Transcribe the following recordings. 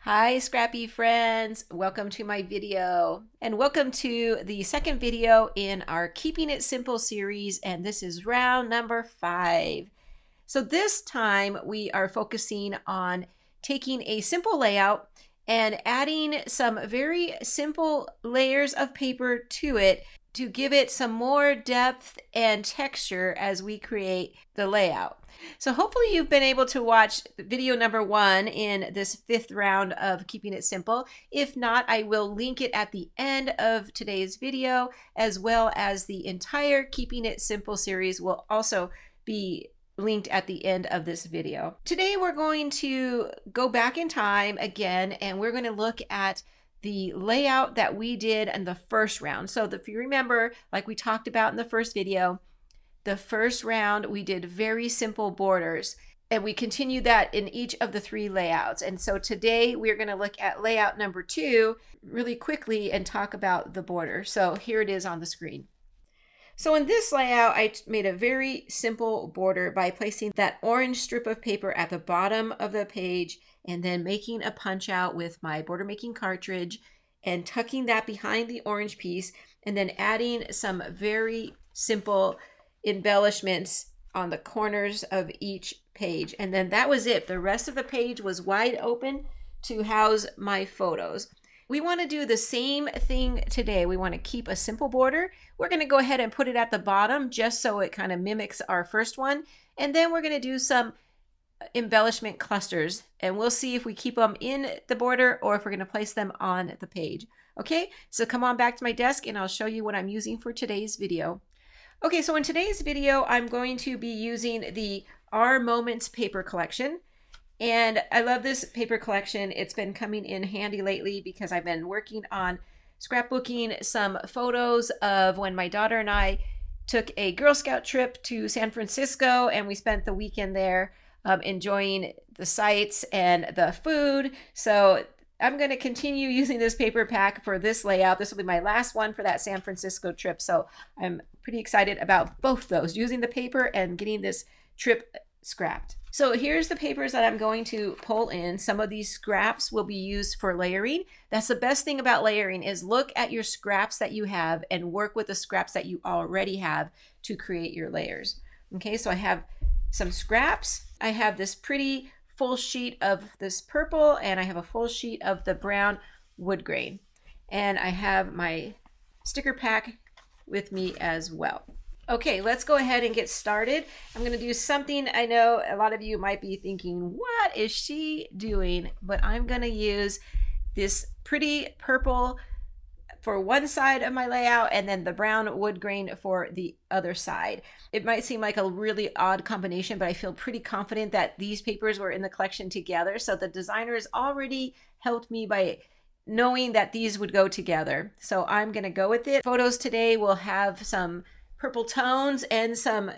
Hi Scrappy friends, welcome to my video and welcome to the second video in our Keeping It Simple series, and this is round number 5. So this time we are focusing on taking a simple layout and adding some very simple layers of paper to it to give it some more depth and texture as we create the layout. So hopefully you've been able to watch video number 1 in this 5th round of Keeping It Simple. If not, I will link it at the end of today's video, as well as the entire Keeping It Simple series will also be linked at the end of this video. Today we're going to go back in time again, and we're going to look at the layout that we did in the first round. So if you remember, like we talked about in the first video, the first round we did very simple borders, and we continued that in each of the 3 layouts. And so today we're going to look at layout number 2 really quickly and talk about the border. So here it is on the screen. So in this layout, I made a very simple border by placing that orange strip of paper at the bottom of the page and then making a punch out with my border making cartridge and tucking that behind the orange piece, and then adding some very simple embellishments on the corners of each page. And then that was it. The rest of the page was wide open to house my photos. We want to do the same thing today. We want to keep a simple border. We're going to go ahead and put it at the bottom just so it kind of mimics our first one. And then we're going to do some embellishment clusters, and we'll see if we keep them in the border or if we're going to place them on the page. Okay, so come on back to my desk and I'll show you what I'm using for today's video. Okay, so in today's video, I'm going to be using the Our Moments paper collection. And I love this paper collection. It's been coming in handy lately because I've been working on scrapbooking some photos of when my daughter and I took a Girl Scout trip to San Francisco, and we spent the weekend there enjoying the sights and the food. So I'm going to continue using this paper pack for this layout. This will be my last one for that San Francisco trip. So I'm pretty excited about both those, using the paper and getting this trip scrapped. So here's the papers that I'm going to pull in. Some of these scraps will be used for layering. That's the best thing about layering, is look at your scraps that you have and work with the scraps that you already have to create your layers. Okay, so I have some scraps. I have this pretty full sheet of this purple, and I have a full sheet of the brown wood grain. And I have my sticker pack with me as well. Okay, let's go ahead and get started. I'm going to do something I know a lot of you might be thinking, what is she doing? But I'm going to use this pretty purple for one side of my layout and then the brown wood grain for the other side. It might seem like a really odd combination, but I feel pretty confident that these papers were in the collection together. So the designers already helped me by knowing that these would go together. So I'm going to go with it. Photos today will have some purple tones and some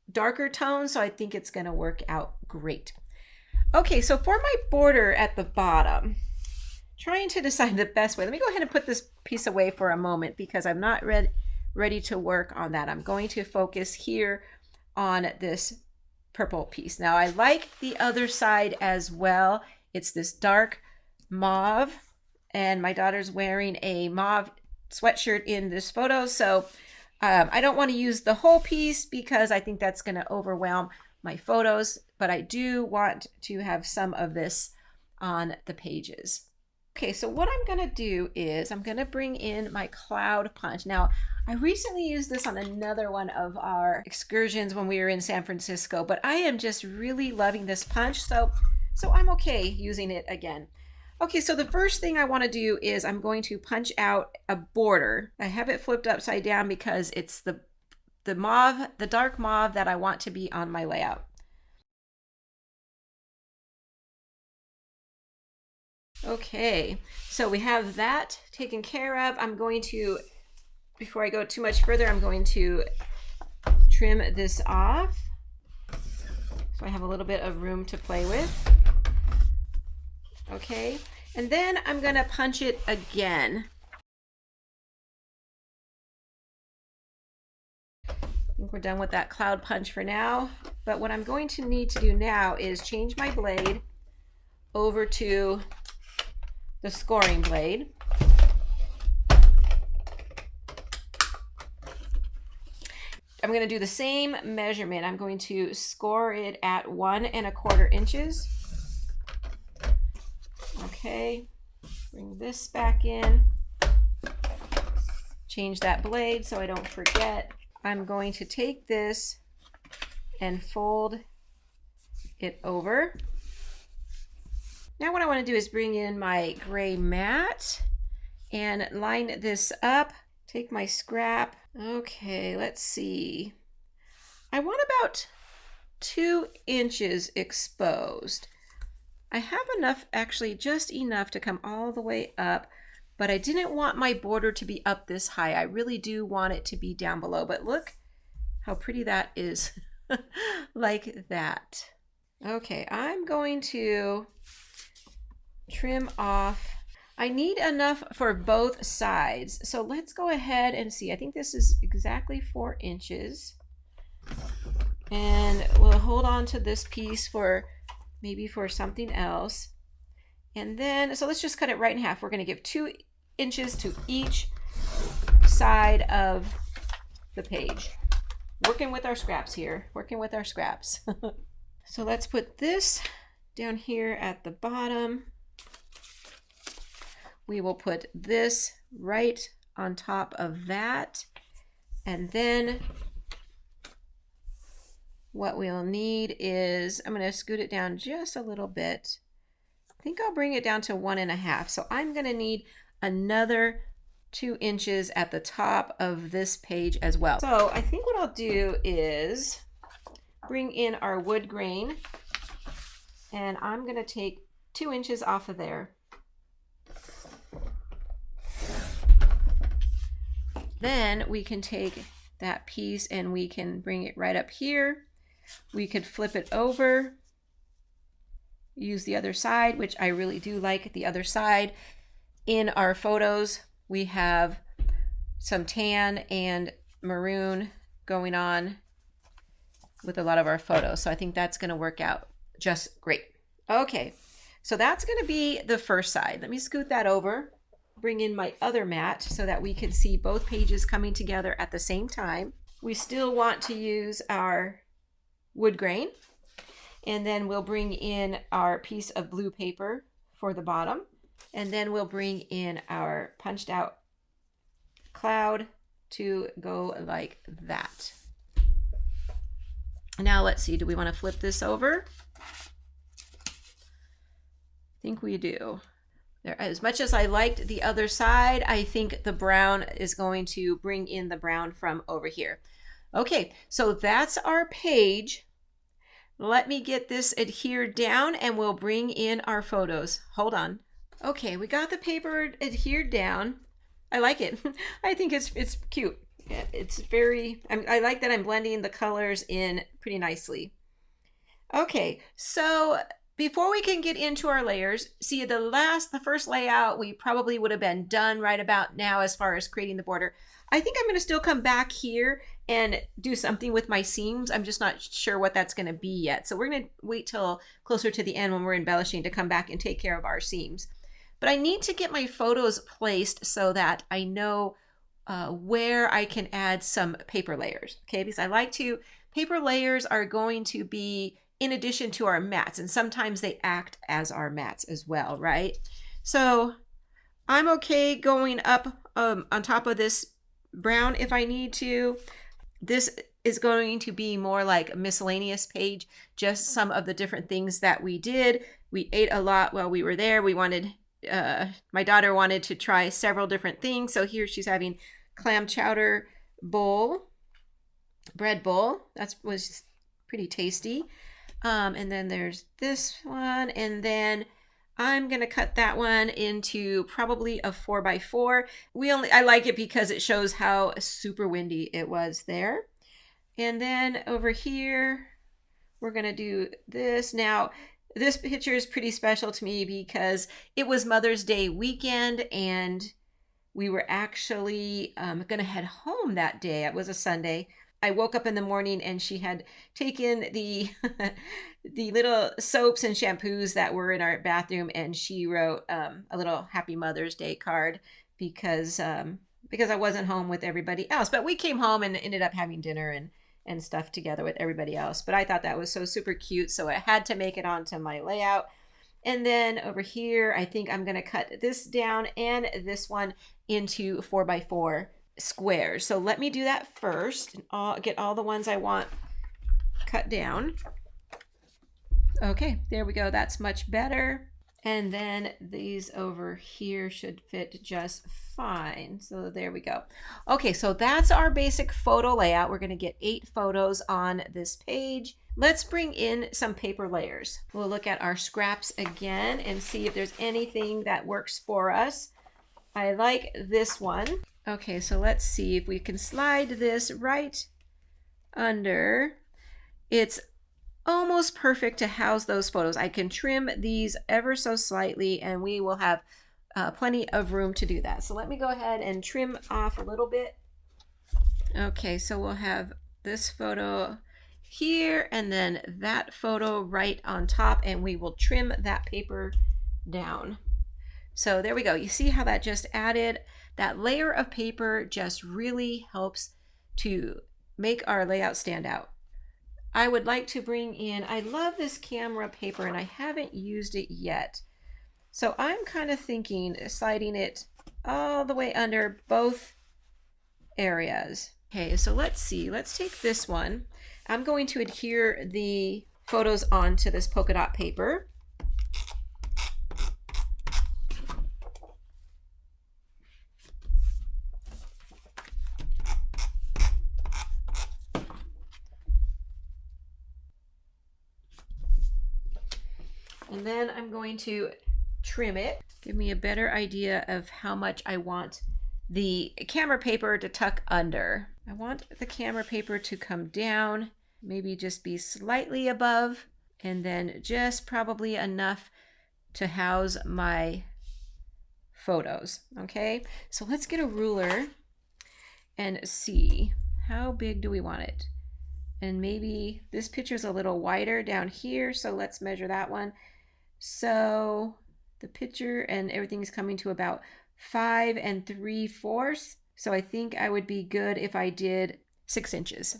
darker tones, so I think it's going to work out great. Okay, so for my border at the bottom, trying to decide the best way. Let me go ahead and put this piece away for a moment because I'm not ready to work on that. I'm going to focus here on this purple piece. Now I like the other side as well. It's this dark mauve, and my daughter's wearing a mauve sweatshirt in this photo, so I don't want to use the whole piece because I think that's going to overwhelm my photos, but I do want to have some of this on the pages. Okay, so what I'm going to do is I'm going to bring in my cloud punch. Now, I recently used this on another one of our excursions when we were in San Francisco, but I am just really loving this punch, so I'm okay using it again. Okay, so the first thing I want to do is I'm going to punch out a border. I have it flipped upside down because it's the mauve, the dark mauve that I want to be on my layout. Okay, so we have that taken care of. I'm going to, before I go too much further, I'm going to trim this off so I have a little bit of room to play with. Okay, and then I'm going to punch it again. I think we're done with that cloud punch for now, but what I'm going to need to do now is change my blade over to the scoring blade. I'm going to do the same measurement. I'm going to score it at 1¼ inches. Okay, bring this back in. Change that blade so I don't forget. I'm going to take this and fold it over. Now what I want to do is bring in my gray mat and line this up. Take my scrap. Okay, let's see. I want about 2 inches exposed. I have enough, actually just enough to come all the way up, but I didn't want my border to be up this high. I really do want it to be down below, but look how pretty that is. Like that. Okay, I'm going to trim off. I need enough for both sides. So let's go ahead and see. I think this is exactly 4 inches. And we'll hold on to this piece for maybe for something else. And then, so let's just cut it right in half. We're going to give 2 inches to each side of the page. Working with our scraps here, working with our scraps. So let's put this down here at the bottom. We will put this right on top of that. And then what we'll need is, I'm going to scoot it down just a little bit. I think I'll bring it down to 1½ So I'm going to need another 2 inches at the top of this page as well. So I think what I'll do is bring in our wood grain, and I'm going to take 2 inches off of there. Then we can take that piece and we can bring it right up here. We could flip it over, use the other side, which I really do like the other side. In our photos, we have some tan and maroon going on with a lot of our photos. So I think that's going to work out just great. Okay, so that's going to be the first side. Let me scoot that over, bring in my other mat so that we can see both pages coming together at the same time. We still want to use our wood grain, and then we'll bring in our piece of blue paper for the bottom, and then we'll bring in our punched out cloud to go like that. Now let's see, do we want to flip this over? I think we do. There, as much as I liked the other side, I think the brown is going to bring in the brown from over here. Okay, so that's our page. Let me get this adhered down and we'll bring in our photos. Hold on. Okay, we got the paper adhered down. I like it. I think it's cute. It's very, I like that I'm blending the colors in pretty nicely. Okay, so before we can get into our layers, see the first layout, we probably would have been done right about now as far as creating the border. I think I'm going to still come back here and do something with my seams. I'm just not sure what that's going to be yet. So we're going to wait till closer to the end when we're embellishing to come back and take care of our seams. But I need to get my photos placed so that I know where I can add some paper layers. Okay, because I like to, paper layers are going to be in addition to our mats, and sometimes they act as our mats as well, right? So I'm okay going up on top of this brown if I need to. This is going to be more like a miscellaneous page, just some of the different things that we did. We ate a lot while we were there. We wanted, my daughter wanted to try several different things. So here she's having clam chowder bowl, bread bowl. That was pretty tasty. And then there's this one, and then I'm gonna cut that one into probably a 4x4. I like it because it shows how super windy it was there. And then over here, we're gonna do this. Now, this picture is pretty special to me because it was Mother's Day weekend, and we were actually gonna head home that day. It was a Sunday. I woke up in the morning and she had taken the the little soaps and shampoos that were in our bathroom, and she wrote a little Happy Mother's Day card because I wasn't home with everybody else. But we came home and ended up having dinner and stuff together with everybody else. But I thought that was so super cute, so I had to make it onto my layout. And then over here, I think I'm going to cut this down and this one into 4x4 squares. So let me do that first and I'll get all the ones I want cut down. Okay, there we go. That's much better. And then these over here should fit just fine. So there we go. Okay, so that's our basic photo layout. We're going to get 8 photos on this page. Let's bring in some paper layers. We'll look at our scraps again and see if there's anything that works for us. I like this one. Okay, so let's see if we can slide this right under. It's almost perfect to house those photos. I can trim these ever so slightly and we will have plenty of room to do that. So let me go ahead and trim off a little bit. Okay, so we'll have this photo here and then that photo right on top, and we will trim that paper down. So there we go. You see how that just added that layer of paper, just really helps to make our layout stand out. I would like to bring in, I love this camera paper and I haven't used it yet. So I'm kind of thinking sliding it all the way under both areas. Okay, so let's see. Let's take this one. I'm going to adhere the photos onto this polka dot paper. And then I'm going to trim it. Give me a better idea of how much I want the camera paper to tuck under. I want the camera paper to come down, maybe just be slightly above, and then just probably enough to house my photos. Okay, so let's get a ruler and see how big do we want it. And maybe this picture is a little wider down here, so let's measure that one. So the picture and everything is coming to about 5 3/4. So I think I would be good if I did 6 inches.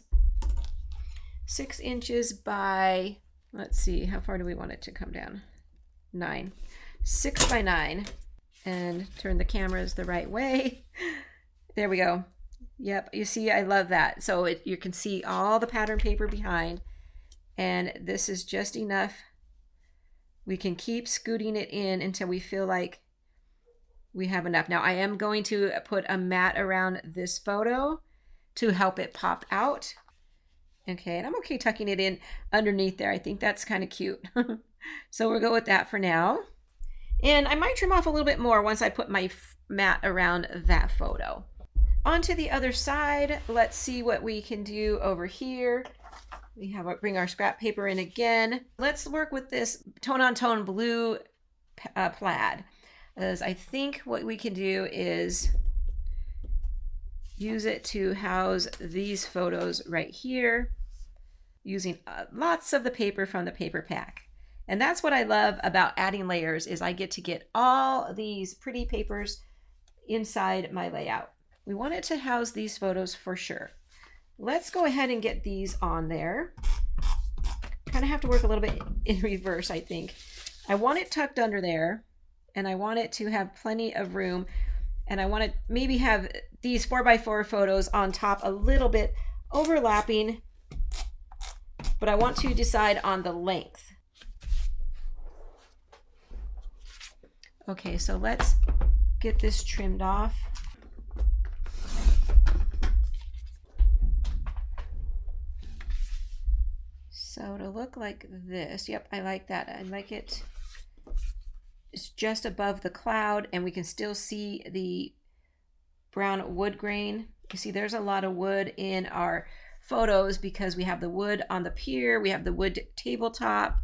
6 inches by, let's see, how far do we want it to come down? 9. 6 by 9. And turn the cameras the right way. There we go. Yep, you see, I love that. So you can see all the pattern paper behind. And this is just enough. We can keep scooting it in until we feel like we have enough. Now I am going to put a mat around this photo to help it pop out. Okay, and I'm okay tucking it in underneath there. I think that's kind of cute. So we'll go with that for now. And I might trim off a little bit more once I put my mat around that photo. On to the other side. Let's see what we can do over here. We have bring our scrap paper in again. Let's work with this tone-on-tone blue plaid. As I think what we can do is use it to house these photos right here using lots of the paper from the paper pack. And that's what I love about adding layers, is I get to get all these pretty papers inside my layout. We want it to house these photos for sure. Let's go ahead and get these on there. Kind of have to work a little bit in reverse, I think. I want it tucked under there, and I want it to have plenty of room, and I want to maybe have these 4x4 photos on top a little bit overlapping, but I want to decide on the length. Okay, so let's get this trimmed off. So to look like this, yep, I like that. I like it. It's just above the cloud, and we can still see the brown wood grain. You see there's a lot of wood in our photos because we have the wood on the pier, we have the wood tabletop,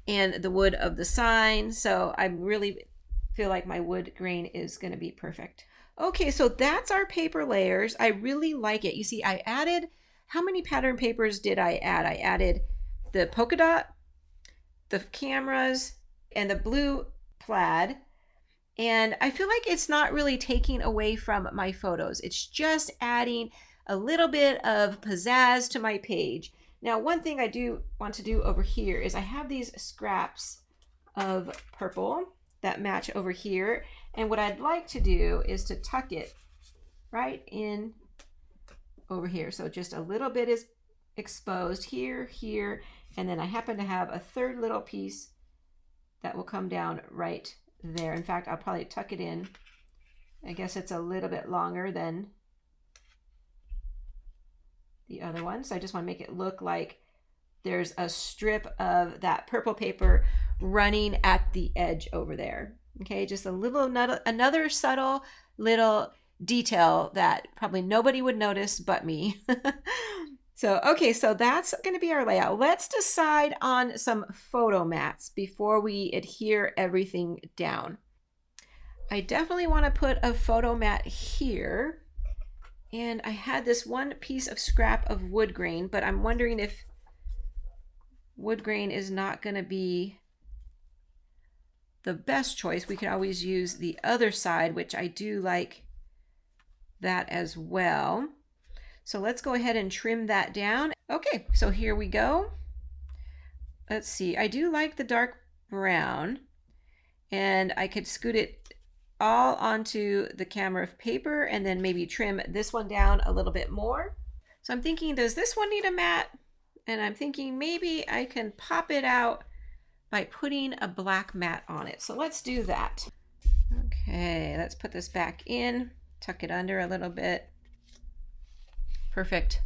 and the wood of the sign. So I really feel like my wood grain is going to be perfect. Okay, so that's our paper layers. I really like it. You see, I added how many pattern papers did I add? I added the polka dot, the cameras, and the blue plaid. And I feel like it's not really taking away from my photos. It's just adding a little bit of pizzazz to my page. Now, one thing I do want to do over here is I have these scraps of purple that match over here. And what I'd like to do is to tuck it right in over here. So just a little bit is exposed here, here, and then I happen to have a third little piece that will come down right there. In fact, I'll probably tuck it in. I guess it's a little bit longer than the other one. So I just want to make it look like there's a strip of that purple paper running at the edge over there. Okay, just a little, another subtle little detail that probably nobody would notice but me. So, okay, so that's going to be our layout. Let's decide on some photo mats before we adhere everything down. I definitely want to put a photo mat here. And I had this one piece of scrap of wood grain, but I'm wondering if wood grain is not going to be the best choice. We could always use the other side, which I do like that as well. So let's go ahead and trim that down. Okay, so here we go. Let's see, I do like the dark brown, and I could scoot it all onto the camera of paper and then maybe trim this one down a little bit more. So I'm thinking, does this one need a mat? And I'm thinking maybe I can pop it out by putting a black mat on it. So let's do that. Okay, let's put this back in, tuck it under a little bit. Perfect.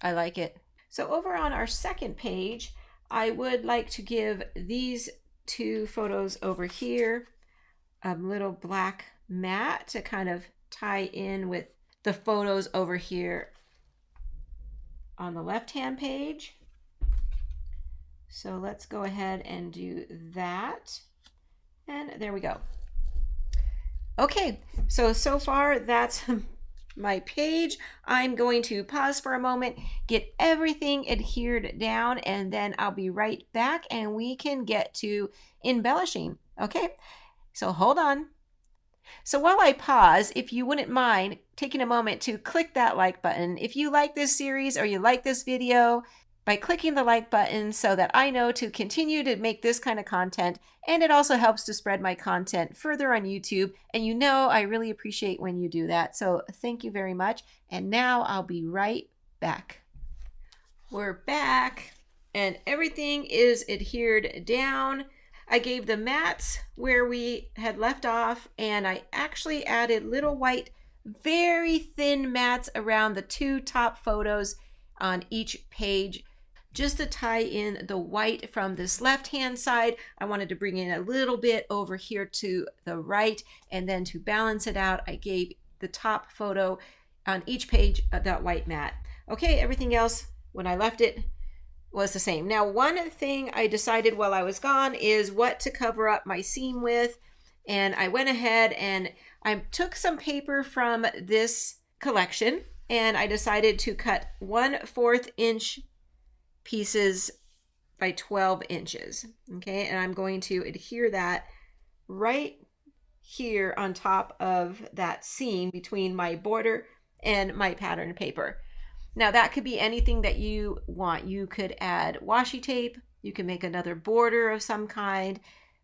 I like it. So over on our second page, I would like to give these two photos over here a little black mat to kind of tie in with the photos over here on the left-hand page. So let's go ahead and do that. And there we go. Okay, so far that's my page. I'm going to pause for a moment, get everything adhered down, and then I'll be right back and we can get to embellishing. Okay, so hold on. So while I pause, if you wouldn't mind taking a moment to click that like button. If you like this series or you like this video, by clicking the like button so that I know to continue to make this kind of content, and it also helps to spread my content further on YouTube, and you know I really appreciate when you do that, so thank you very much. And now I'll be right back. We're back and everything is adhered down. I gave the mats where we had left off, and I actually added little white, very thin mats around the two top photos on each page, just to tie in the white from this left-hand side. I wanted to bring in a little bit over here to the right, and then to balance it out, I gave the top photo on each page of that white mat. Okay, everything else, when I left it, was the same. Now, one thing I decided while I was gone is what to cover up my seam with, and I went ahead and I took some paper from this collection, and I decided to cut 1/4 inch pieces by 12 inches. Okay, and I'm going to adhere that right here on top of that seam between my border and my pattern paper. Now that could be anything that you want. You could add washi tape, you can make another border of some kind,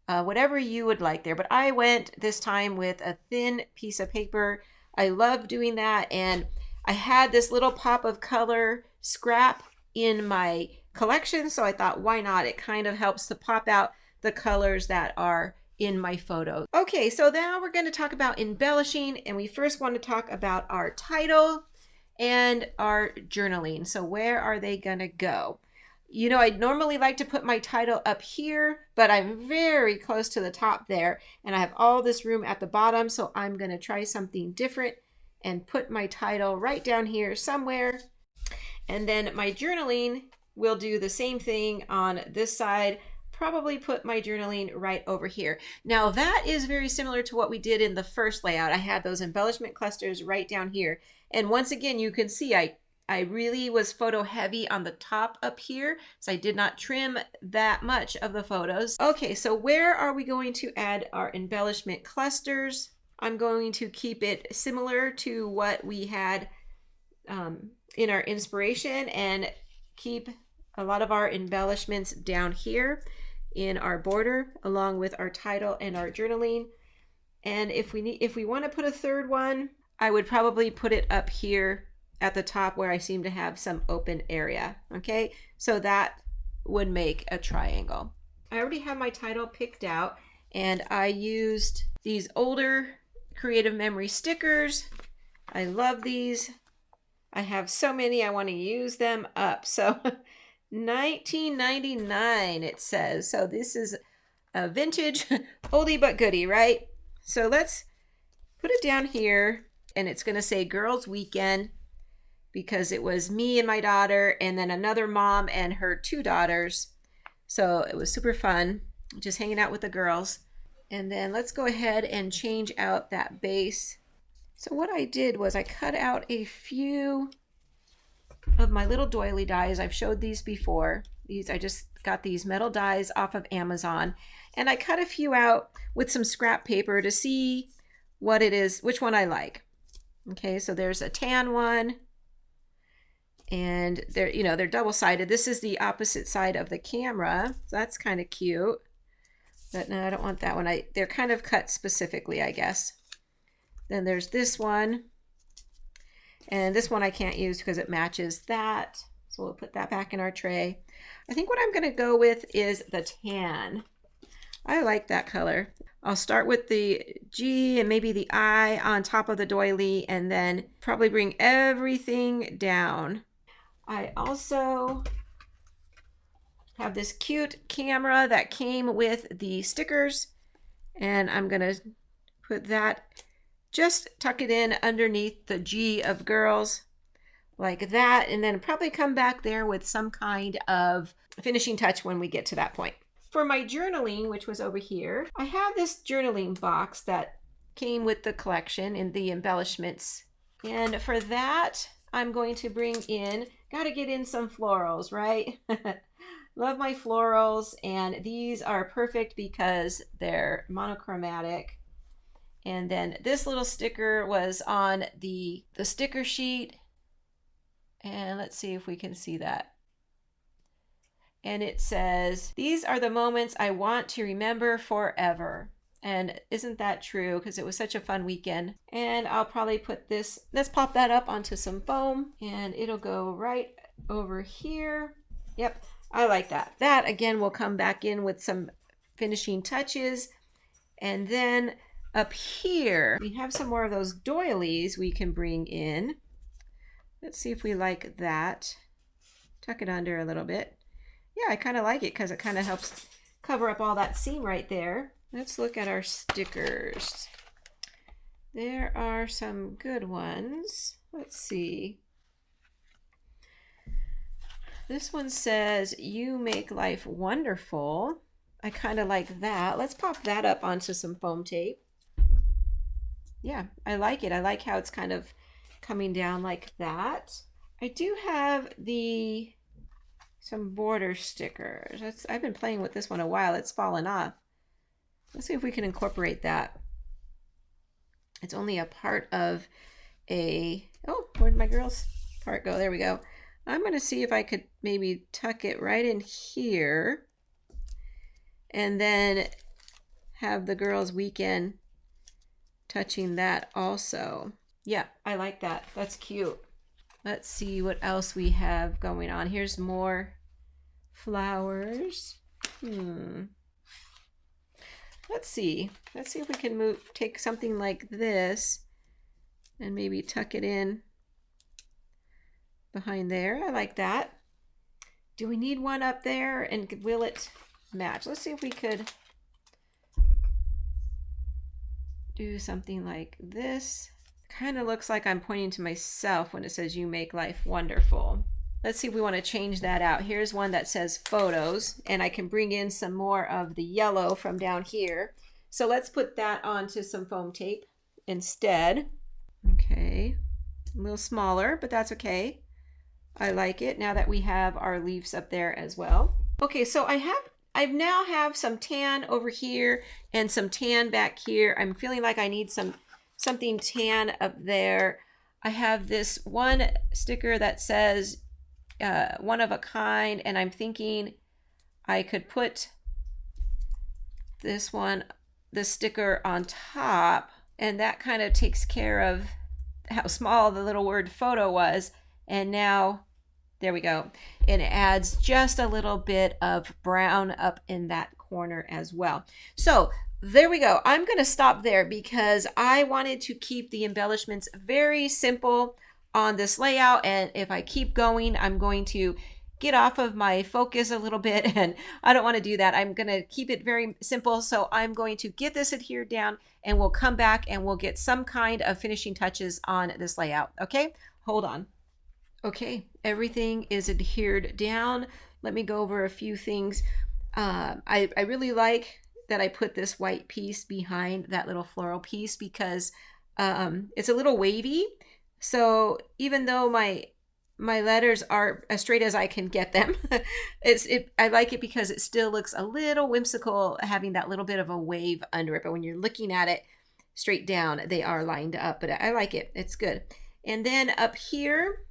whatever you would like there. But I went this time with a thin piece of paper. I love doing that, and I had this little pop of color scrap in my collection, so I thought, why not? It kind of helps to pop out the colors that are in my photo. Okay, so now we're going to talk about embellishing, and we first want to talk about our title and our journaling. So where are they going to go? You know, I'd normally like to put my title up here, but I'm very close to the top there, and I have all this room at the bottom, so I'm going to try something different and put my title right down here somewhere. And then my journaling will do the same thing on this side, probably put my journaling right over here. Now that is very similar to what we did in the first layout. I had those embellishment clusters right down here. And once again, you can see I really was photo heavy on the top up here, so I did not trim that much of the photos. Okay, so where are we going to add our embellishment clusters? I'm going to keep it similar to what we had in our inspiration and keep a lot of our embellishments down here in our border along with our title and our journaling. And if we want to put a third one, I would probably put it up here at the top where I seem to have some open area. Okay, so that would make a triangle. I already have my title picked out, and I used these older Creative Memory stickers. I love these. I have so many, I want to use them up. So $19.99 it says. So this is a vintage oldie but goodie, right? So let's put it down here, and it's going to say Girls Weekend because it was me and my daughter and then another mom and her 2 daughters. So it was super fun just hanging out with the girls. And then let's go ahead and change out that base. So what I did was I cut out a few of my little doily dies. I've showed these before. I just got these metal dies off of Amazon, and I cut a few out with some scrap paper to see what it is, which one I like. Okay, so there's a tan one, and they're double-sided. This is the opposite side of the camera, so that's kind of cute. But no, I don't want that one. They're kind of cut specifically, I guess. Then there's this one. And this one I can't use because it matches that. So we'll put that back in our tray. I think what I'm going to go with is the tan. I like that color. I'll start with the G and maybe the I on top of the doily, and then probably bring everything down. I also have this cute camera that came with the stickers, and I'm going to put that, just tuck it in underneath the G of girls like that, and then probably come back there with some kind of finishing touch when we get to that point. For my journaling, which was over here, I have this journaling box that came with the collection in the embellishments. And for that, I'm going to bring in, gotta get in some florals, right? Love my florals, and these are perfect because they're monochromatic. And then this little sticker was on the sticker sheet. And let's see if we can see that. And it says, "These are the moments I want to remember forever." And isn't that true? Because it was such a fun weekend. And I'll probably put this, let's pop that up onto some foam, and it'll go right over here. Yep, I like that. That again will come back in with some finishing touches. And then up here, we have some more of those doilies we can bring in. Let's see if we like that. Tuck it under a little bit. Yeah, I kind of like it because it kind of helps cover up all that seam right there. Let's look at our stickers. There are some good ones. Let's see. This one says, "You make life wonderful." I kind of like that. Let's pop that up onto some foam tape. Yeah, I like it. I like how it's kind of coming down like that. I do have some border stickers. I've been playing with this one a while. It's fallen off. Let's see if we can incorporate that. It's only a part of a, oh, where'd my girl's part go? There we go. I'm going to see if I could maybe tuck it right in here and then have the girls' weekend touching that also. Yeah, I like that. That's cute. Let's see what else we have going on. Here's more flowers. Let's see if we can take something like this and maybe tuck it in behind there. I like that. Do we need one up there, and will it match? Let's see if we could do something like this. Kind of looks like I'm pointing to myself when it says "You make life wonderful." let's see if we want to change that out. Here's one that says photos, and I can bring in some more of the yellow from down here. So let's put that onto some foam tape instead. Okay, a little smaller, but that's okay. I like it now that we have our leaves up there as well. Okay, so I now have some tan over here and some tan back here. I'm feeling like I need something tan up there. I have this one sticker that says one of a kind, and I'm thinking I could put this sticker on top, and that kind of takes care of how small the little word photo was. And now there we go. And it adds just a little bit of brown up in that corner as well. So there we go. I'm going to stop there because I wanted to keep the embellishments very simple on this layout. And if I keep going, I'm going to get off of my focus a little bit, and I don't want to do that. I'm going to keep it very simple. So I'm going to get this adhered down, and we'll come back and we'll get some kind of finishing touches on this layout. Okay, hold on. Okay, everything is adhered down. Let me go over a few things. I really like that I put this white piece behind that little floral piece because it's a little wavy. So even though my letters are as straight as I can get them, I like it because it still looks a little whimsical, having that little bit of a wave under it. But when you're looking at it straight down, they are lined up. But I like it. It's good. And then up here,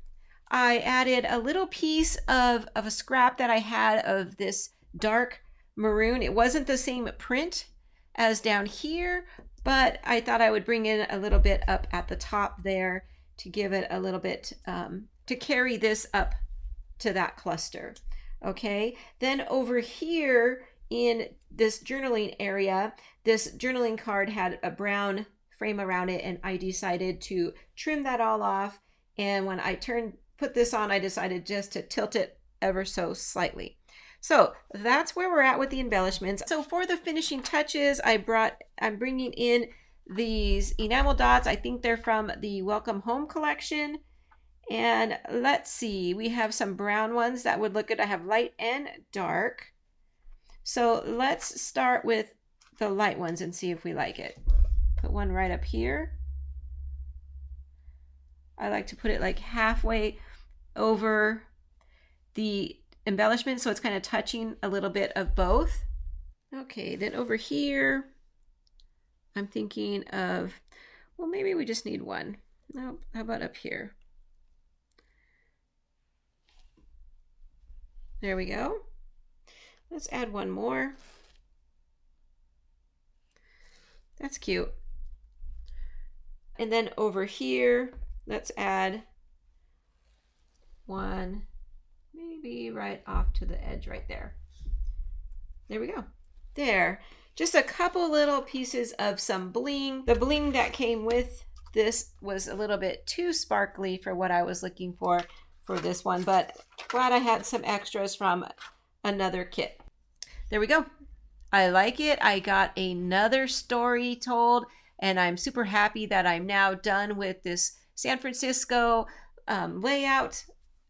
I added a little piece of a scrap that I had of this dark maroon. It wasn't the same print as down here, but I thought I would bring in a little bit up at the top there to give it a little bit, to carry this up to that cluster. Okay, then over here in this journaling area, this journaling card had a brown frame around it, and I decided to trim that all off. And when I put this on, I decided just to tilt it ever so slightly. So that's where we're at with the embellishments. So for the finishing touches, I'm bringing in these enamel dots. I think they're from the Welcome Home collection. And let's see, we have some brown ones that would look good. I have light and dark. So let's start with the light ones and see if we like it. Put one right up here. I like to put it like halfway over the embellishment, so it's kind of touching a little bit of both. Okay, then over here, I'm thinking of, well, maybe we just need one. No, how about up here? There we go. Let's add one more. That's cute. And then over here, let's add one, maybe right off to the edge right there. There we go. There. Just a couple little pieces of some bling. The bling that came with this was a little bit too sparkly for what I was looking for this one, but glad I had some extras from another kit. There we go. I like it. I got another story told, and I'm super happy that I'm now done with this San Francisco layout.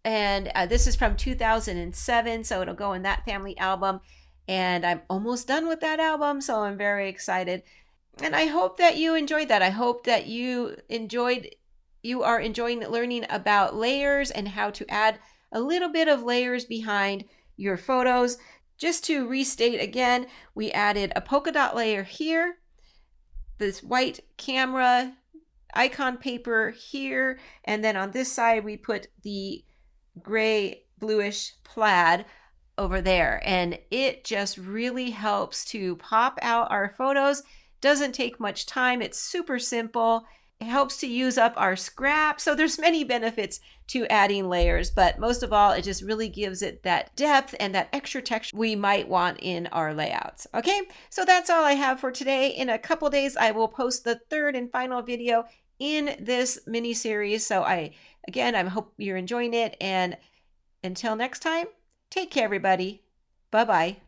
And this is from 2007, so it'll go in that family album. And I'm almost done with that album, so I'm very excited. And I hope that you enjoyed that. I hope that you are enjoying learning about layers and how to add a little bit of layers behind your photos. Just to restate again, we added a polka dot layer here, this white camera icon paper here, and then on this side we put the gray bluish plaid over there, and it just really helps to pop out our photos. Doesn't take much time. It's super simple. It helps to use up our scrap. So there's many benefits to adding layers, but most of all, it just really gives it that depth and that extra texture we might want in our layouts. Okay, so that's all I have for today. In a couple days, I will post the third and final video in this mini series. So I hope you're enjoying it. And until next time, take care, everybody. Bye-bye.